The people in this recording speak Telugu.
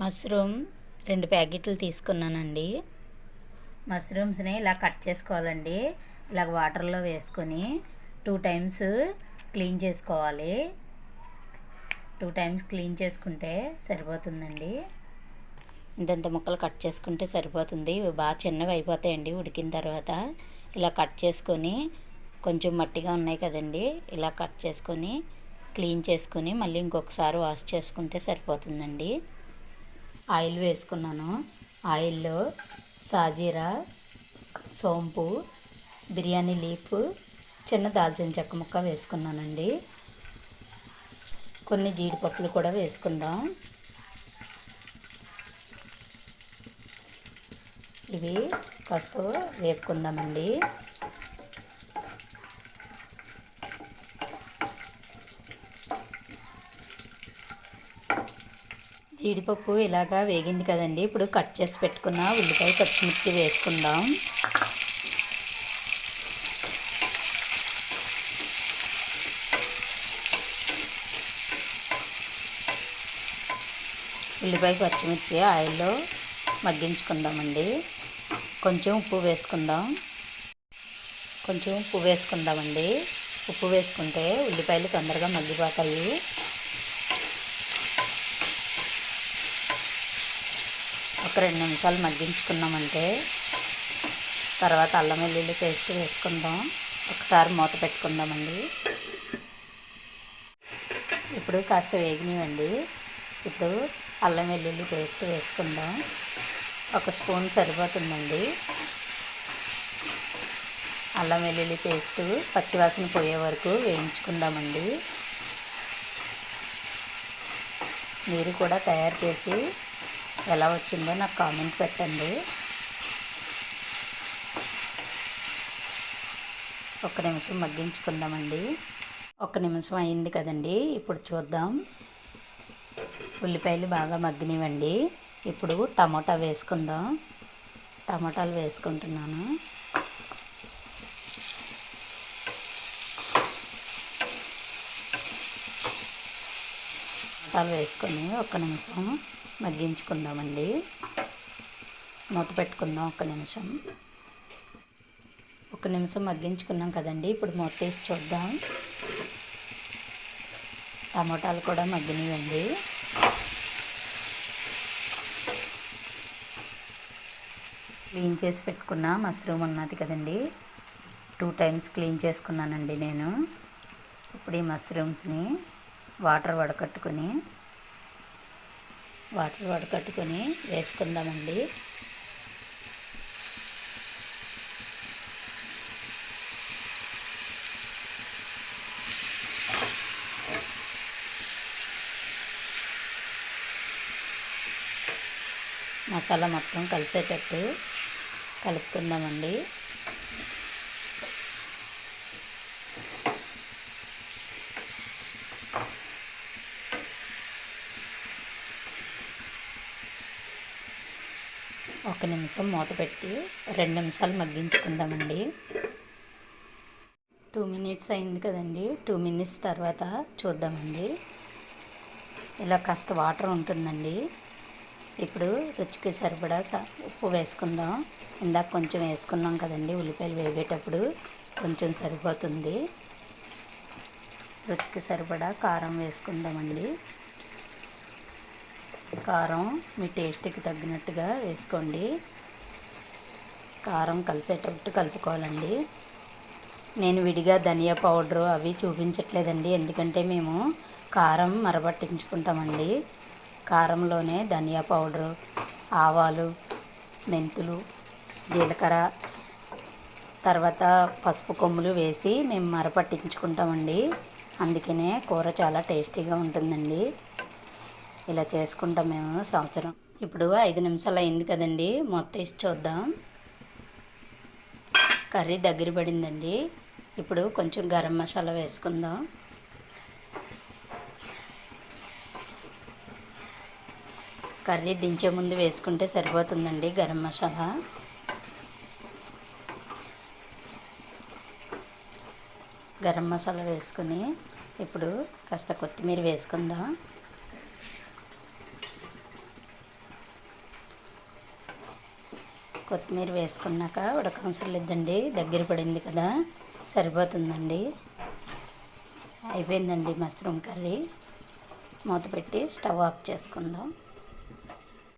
మష్రూమ్ 2 ప్యాకెట్లు తీసుకున్నానండి. మష్రూమ్స్ని ఇలా కట్ చేసుకోవాలండి. ఇలాగ వాటర్లో వేసుకొని 2 టైమ్స్ క్లీన్ చేసుకోవాలి. 2 టైమ్స్ క్లీన్ చేసుకుంటే సరిపోతుందండి. ఇంతంత ముక్కలు కట్ చేసుకుంటే సరిపోతుంది. ఇవి బాగా చిన్నవి అయిపోతాయండి ఉడికిన తర్వాత. ఇలా కట్ చేసుకొని కొంచెం మట్టిగా ఉన్నాయి కదండి, ఇలా కట్ చేసుకొని క్లీన్ చేసుకొని మళ్ళీ ఇంకొకసారి వాష్ చేసుకుంటే సరిపోతుందండి. ఆయిల్ వేసుకున్నాను. ఆయిల్లో సాజీరా, సోంపు, బిర్యానీ లీఫ్, చిన్న దాల్చిన చెక్క ముక్క వేసుకున్నానండి. కొన్ని జీడిపప్పులు కూడా వేసుకుందాం. ఇవి కాస్త వేపుకుందామండి. జీడిపప్పు ఇలాగా వేగింది కదండి. ఇప్పుడు కట్ చేసి పెట్టుకున్న ఉల్లిపాయ, పచ్చిమిర్చి వేసుకుందాం. ఉల్లిపాయ, పచ్చిమిర్చి ఆయిల్లో మగ్గించుకుందామండి. కొంచెం ఉప్పు వేసుకుందామండి. ఉప్పు వేసుకుంటే ఉల్లిపాయలు తొందరగా మగ్గిపోతాయి. ఒక 2 నిమిషాలు మగ్గించుకున్నామంటే తర్వాత అల్లం వెల్లుల్లి పేస్ట్ వేసుకుందాం. ఒకసారి మూత పెట్టుకుందామండి. ఇప్పుడు కాస్త వేగినవండి. ఇప్పుడు అల్లం వెల్లుల్లి పేస్ట్ వేసుకుందాం. 1 స్పూన్ సరిపోతుందండి. అల్లం వెల్లుల్లి పేస్ట్ పచ్చివాసన పోయే వరకు వేయించుకుందామండి. మీరు కూడా తయారు చేసి ఎలా వచ్చిందో నాకు కామెంట్ పెట్టండి. 1 నిమిషం మగ్గించుకుందామండి. 1 నిమిషం అయింది కదండి. ఇప్పుడు చూద్దాం. ఉల్లిపాయలు బాగా మగ్గినవండి. ఇప్పుడు టమోటా వేసుకుందాం. టమోటాలు వేసుకుంటున్నాను. టమోటాలు వేసుకొని 1 నిమిషం మగ్గించుకుందామండి. మూత పెట్టుకుందాం 1 నిమిషం. 1 నిమిషం మగ్గించుకున్నాం కదండి. ఇప్పుడు మూత తీసి చూద్దాం. టమోటాలు కూడా మగ్గినవండి. క్లీన్ చేసి పెట్టుకున్న మష్రూమ్ ఉన్నది కదండి, 2 టైమ్స్ క్లీన్ చేసుకున్నానండి నేను. ఇప్పుడు ఈ మష్రూమ్స్ని వాటర్ వడకట్టుకొని వేసుకుందామండి. మసాలా మొత్తం కలిసేటట్టు కలుపుకుందామండి. ఒక నిమిషం మూత పెట్టి 2 నిమిషాలు మగ్గించుకుందామండి. 2 మినిట్స్ అయింది కదండి. 2 మినిట్స్ తర్వాత చూద్దామండి. ఇలా కాస్త వాటర్ ఉంటుందండి. ఇప్పుడు రుచికి సరిపడా ఉప్పు వేసుకుందాం. ఇందాక కొంచెం వేసుకున్నాం కదండి, ఉల్లిపాయలు వేగేటప్పుడు కొంచెం సరిపోతుంది. రుచికి సరిపడా కారం వేసుకుందామండి. కారం మీ టేస్ట్కి తగ్గినట్టుగా వేసుకోండి. కారం కలిసేటట్టు కలుపుకోవాలండి. నేను విడిగా ధనియా పౌడరు అవి చూపించట్లేదండి, ఎందుకంటే మేము కారం మరబట్టించుకుంటామండి. కారంలోనే ధనియా పౌడరు, ఆవాలు, మెంతులు, జీలకర్ర, తర్వాత పసుపు కొమ్ములు వేసి మేము మరపట్టించుకుంటామండి. అందుకనే కూర చాలా టేస్టీగా ఉంటుందండి. ఇలా చేసుకుంటాం మేము సంవత్సరం. ఇప్పుడు 5 నిమిషాలు అయింది కదండి. మూత వేసి చూద్దాం. కర్రీ దగ్గర పడిందండి. ఇప్పుడు కొంచెం గరం మసాలా వేసుకుందాం. కర్రీ దించే ముందు వేసుకుంటే సరిపోతుందండి గరం మసాలా. గరం మసాలా వేసుకుని ఇప్పుడు కాస్త కొత్తిమీర వేసుకుందాం. కొత్తిమీర వేసుకున్నాక ఉడకవసరం లేదండి, దగ్గర పడింది కదా, సరిపోతుందండి. అయిపోయిందండి మష్రూమ్ కర్రీ. మూత పెట్టి స్టవ్ ఆఫ్ చేసుకుందాం.